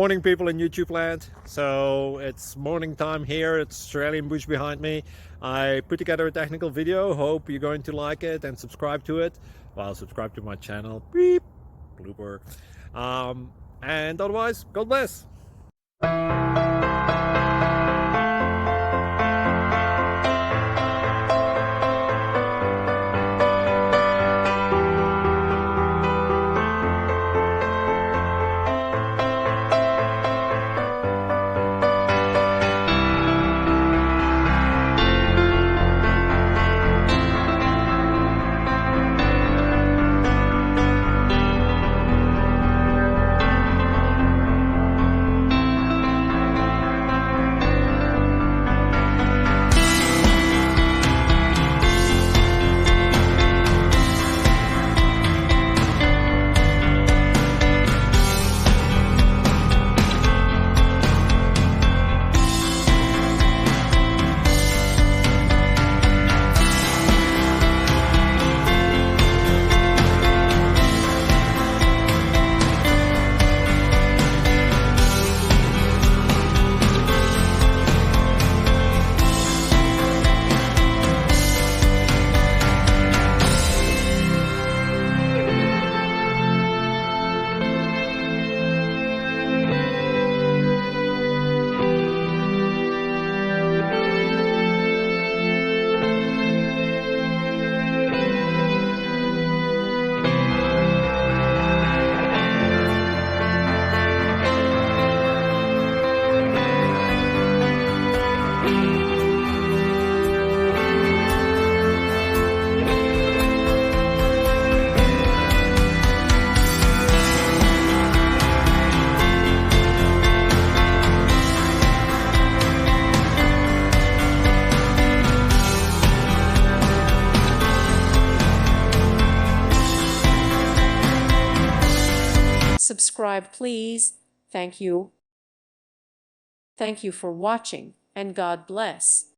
Morning, people in YouTube land. So it's morning time here. It's Australian bush behind me. I put together a technical video. Hope you're going to like it and subscribe to it. Well, subscribe to my channel. Beep, blooper. And otherwise, God bless. Subscribe, please. Thank you. Thank you for watching, and God bless.